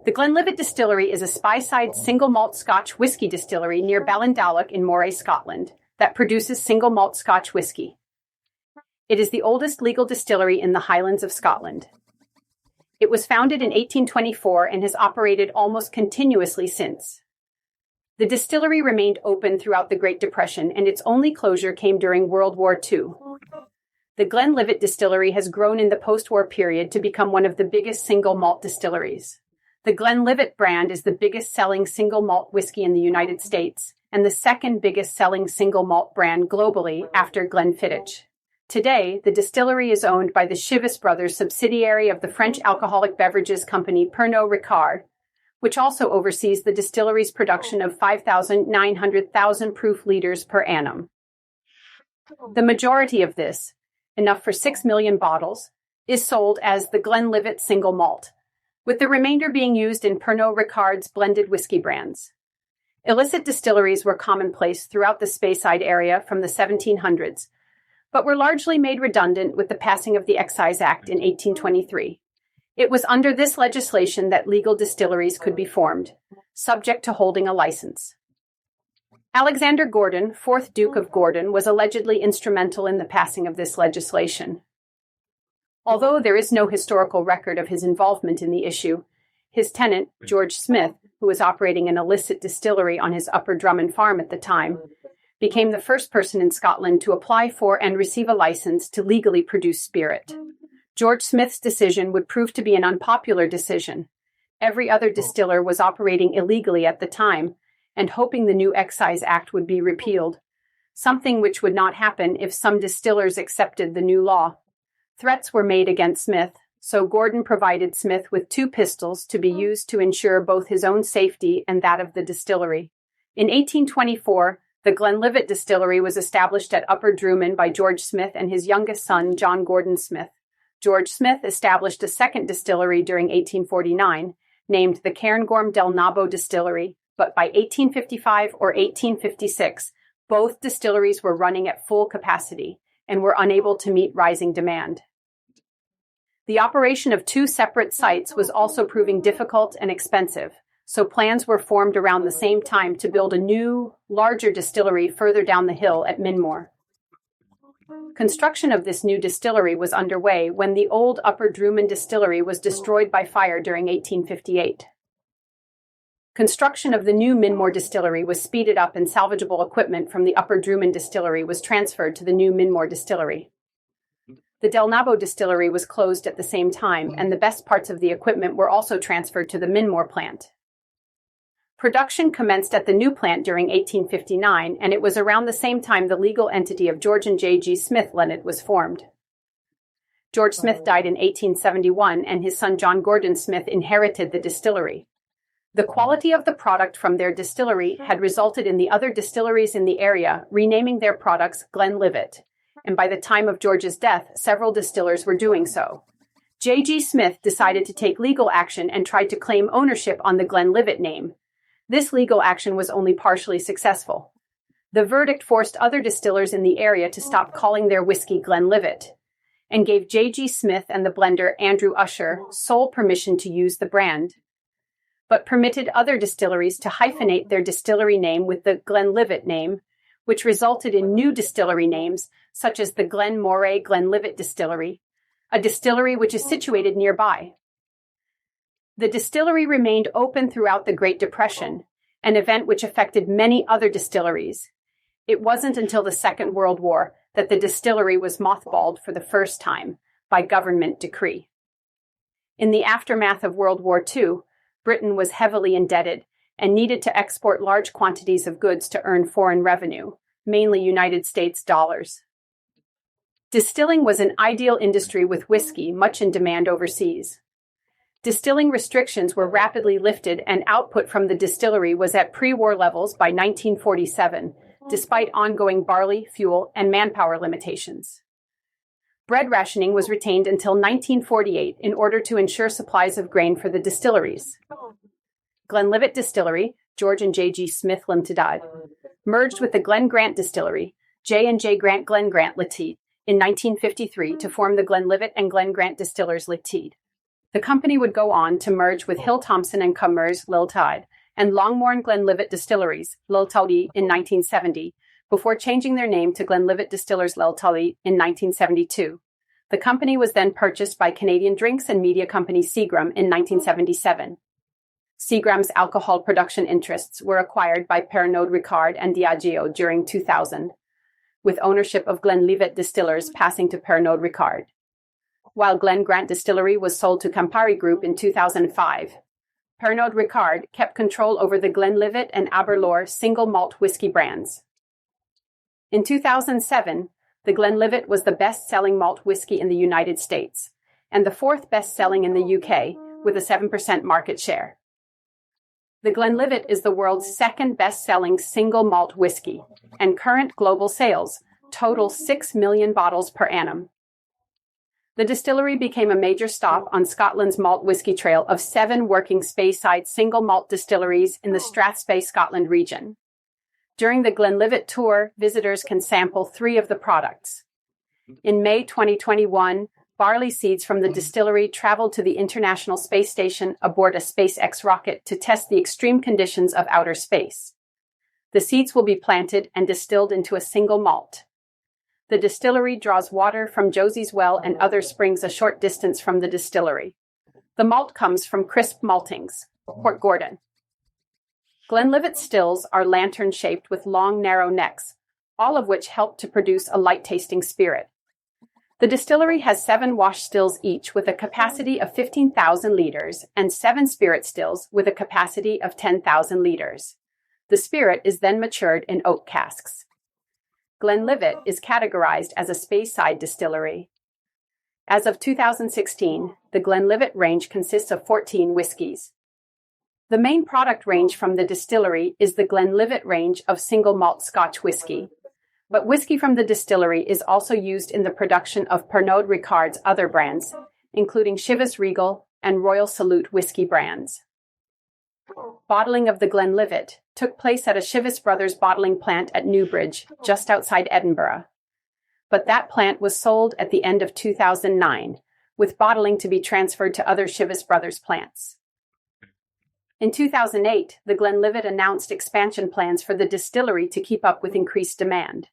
The Glenlevit Distillery is a Speyside single malt Scotch whisky distillery near Ballindalloch in Moray, Scotland, that produces single malt Scotch whisky. It is the oldest legal distillery in the Highlands of Scotland. It was founded in 1824 and has operated almost continuously since. The distillery remained open throughout the Great Depression, and its only closure came during World War II. The Glenlivet Distillery has grown in the post-war period to become one of the biggest single malt distilleries. The Glenlivet brand is the biggest selling single malt whiskey in the United States and the second biggest selling single malt brand globally after Glenfiddich. Today, the distillery is owned by the Chivas brothers subsidiary of the French alcoholic beverages company Pernod Ricard, which also oversees the distillery's production of 5,900,000 proof liters per annum. The majority of this, enough for 6 million bottles, is sold as the Glenlivet Single Malt, with the remainder being used in Pernod Ricard's blended whiskey brands. Illicit distilleries were commonplace throughout the Speyside area from the 1700s, but were largely made redundant with the passing of the Excise Act in 1823. It was under this legislation that legal distilleries could be formed, subject to holding a license. Alexander Gordon, 4th Duke of Gordon, was allegedly instrumental in the passing of this legislation. Although there is no historical record of his involvement in the issue, his tenant, George Smith, who was operating an illicit distillery on his Upper Drummond farm at the time, became the first person in Scotland to apply for and receive a license to legally produce spirit. George Smith's decision would prove to be an unpopular decision. Every other distiller was operating illegally at the time and hoping the new Excise Act would be repealed, something which would not happen if some distillers accepted the new law. Threats were made against Smith, so Gordon provided Smith with 2 pistols to be used to ensure both his own safety and that of the distillery. In 1824, the Glenlivet Distillery was established at Upper Drummond by George Smith and his youngest son, John Gordon Smith. George Smith established a second distillery during 1849, named the Cairngorm del Nabo Distillery, but by 1855 or 1856, both distilleries were running at full capacity and were unable to meet rising demand. The operation of 2 separate sites was also proving difficult and expensive, so plans were formed around the same time to build a new, larger distillery further down the hill at Minmore. Construction of this new distillery was underway when the old Upper Drummond distillery was destroyed by fire during 1858. Construction of the new Minmore distillery was speeded up and salvageable equipment from the Upper Drummond distillery was transferred to the new Minmore distillery. The Del Nabo distillery was closed at the same time, and the best parts of the equipment were also transferred to the Minmore plant. Production commenced at the new plant during 1859, and it was around the same time the legal entity of George and J.G. Smith Limited was formed. George Smith died in 1871, and his son John Gordon Smith inherited the distillery. The quality of the product from their distillery had resulted in the other distilleries in the area renaming their products Glenlivet, and by the time of George's death, several distillers were doing so. J.G. Smith decided to take legal action and tried to claim ownership on the Glenlivet name. This legal action was only partially successful. The verdict forced other distillers in the area to stop calling their whiskey Glenlivet, and gave J.G. Smith and the blender Andrew Usher sole permission to use the brand, but permitted other distilleries to hyphenate their distillery name with the Glenlivet name, which resulted in new distillery names such as the Glen Moray Glenlivet Distillery, a distillery which is situated nearby. The distillery remained open throughout the Great Depression, an event which affected many other distilleries. It wasn't until the Second World War that the distillery was mothballed for the first time by government decree. In the aftermath of World War II, Britain was heavily indebted and needed to export large quantities of goods to earn foreign revenue, mainly United States dollars. Distilling was an ideal industry with whiskey much in demand overseas. Distilling restrictions were rapidly lifted and output from the distillery was at pre-war levels by 1947, despite ongoing barley, fuel, and manpower limitations. Bread rationing was retained until 1948 in order to ensure supplies of grain for the distilleries. Glenlivet Distillery, George and J.G. Smith Limited, merged with the Glen Grant Distillery, J&J Grant Glen Grant Limited, in 1953 to form the Glenlivet and Glen Grant Distillers Limited. The company would go on to merge with Hill Thompson and Commerce Ltd. And Longmorn Glenlivet Distilleries Ltd. in 1970, before changing their name to Glenlivet Distillers Ltd. in 1972. The company was then purchased by Canadian drinks and media company Seagram in 1977. Seagram's alcohol production interests were acquired by Pernod Ricard and Diageo during 2000, with ownership of Glenlivet Distillers passing to Pernod Ricard, while Glen Grant Distillery was sold to Campari Group in 2005. Pernod Ricard kept control over the Glenlivet and Aberlour single malt whiskey brands. In 2007, the Glenlivet was the best-selling malt whiskey in the United States, and the fourth best-selling in the UK, with a 7% market share. The Glenlivet is the world's second best-selling single malt whiskey, and current global sales total 6 million bottles per annum. The distillery became a major stop on Scotland's malt whiskey trail of 7 working Speyside single malt distilleries in the Strathspey, Scotland region. During the Glenlivet tour, visitors can sample 3 of the products. In May 2021, barley seeds from the distillery traveled to the International Space Station aboard a SpaceX rocket to test the extreme conditions of outer space. The seeds will be planted and distilled into a single malt. The distillery draws water from Josie's Well and other springs a short distance from the distillery. The malt comes from Crisp Maltings, Port Gordon. Glenlivet stills are lantern-shaped with long, narrow necks, all of which help to produce a light-tasting spirit. The distillery has 7 wash stills each with a capacity of 15,000 liters and 7 spirit stills with a capacity of 10,000 liters. The spirit is then matured in oak casks. Glenlivet is categorized as a Speyside distillery. As of 2016, the Glenlivet range consists of 14 whiskies. The main product range from the distillery is the Glenlivet range of single malt Scotch whiskey, but whiskey from the distillery is also used in the production of Pernod Ricard's other brands, including Chivas Regal and Royal Salute whiskey brands. Bottling of the Glenlivet took place at a Chivas Brothers bottling plant at Newbridge, just outside Edinburgh. But that plant was sold at the end of 2009, with bottling to be transferred to other Chivas Brothers plants. In 2008, the Glenlivet announced expansion plans for the distillery to keep up with increased demand.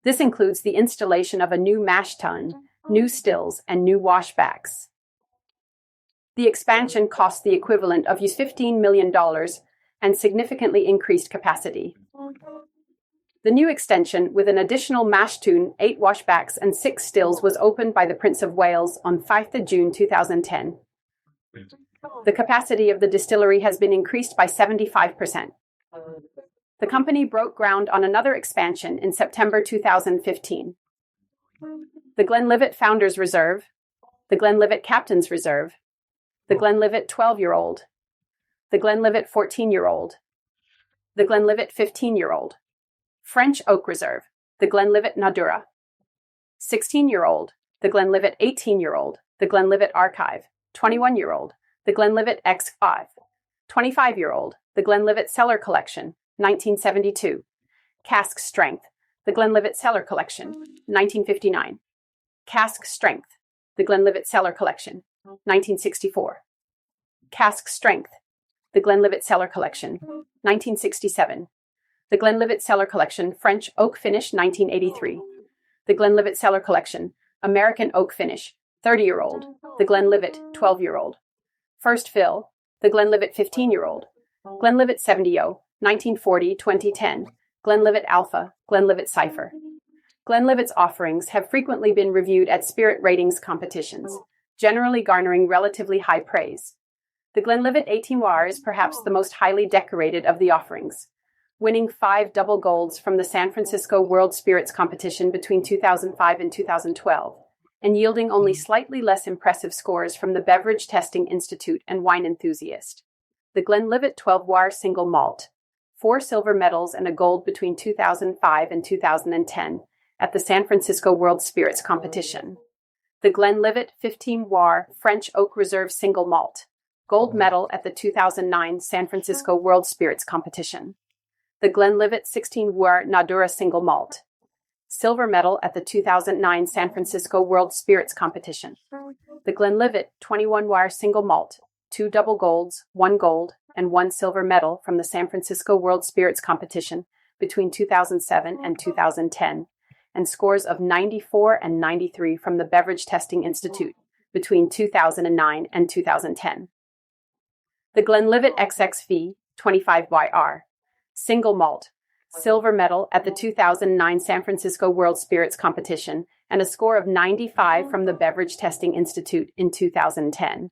This includes the installation of a new mash tun, new stills, and new washbacks. The expansion cost the equivalent of $15 million and significantly increased capacity. The new extension, with an additional mash tun, 8 washbacks, and 6 stills, was opened by the Prince of Wales on 5 June 2010. The capacity of the distillery has been increased by 75%. The company broke ground on another expansion in September 2015. The Glenlivet Founders Reserve, the Glenlivet Captain's Reserve, the Glenlivet 12-year-old, the Glenlivet 14-year-old, the Glenlivet 15-year-old, French Oak Reserve, the Glenlivet Nadura, 16-year-old, the Glenlivet 18-year-old, the Glenlivet Archive, 21-year-old, the Glenlivet X5, 25-year-old, the Glenlivet Cellar Collection, 1972, Cask Strength, the Glenlivet Cellar Collection, 1959, Cask Strength, the Glenlivet Cellar Collection, 1964, Cask Strength, the Glenlivet Cellar Collection, 1967, the Glenlivet Cellar Collection French Oak Finish, 1983, the Glenlivet Cellar Collection American Oak Finish, 30-year-old, the Glenlivet 12-year-old, First Fill, the Glenlivet 15-year-old, Glenlivet 70-O, 1940-2010, Glenlivet Alpha, Glenlivet Cypher. Glenlivet's offerings have frequently been reviewed at spirit ratings competitions, generally garnering relatively high praise. The Glenlivet 18 Noir is perhaps the most highly decorated of the offerings, winning 5 double golds from the San Francisco World Spirits Competition between 2005 and 2012, and yielding only slightly less impressive scores from the Beverage Testing Institute and Wine Enthusiast. The Glenlivet 12 Noir Single Malt, 4 silver medals and a gold between 2005 and 2010 at the San Francisco World Spirits Competition. The Glenlivet 15 Noir French Oak Reserve Single Malt, gold medal at the 2009 San Francisco World Spirits Competition. The Glenlivet 16 Noir Nadura Single Malt, silver medal at the 2009 San Francisco World Spirits Competition. The Glenlevit 21-wire single malt, 2 double golds, 1 gold, and 1 silver medal from the San Francisco World Spirits Competition between 2007 and 2010, and scores of 94 and 93 from the Beverage Testing Institute between 2009 and 2010. The Glenlevit XXV 25YR, single malt, silver medal at the 2009 San Francisco World Spirits Competition, and a score of 95 from the Beverage Testing Institute in 2010,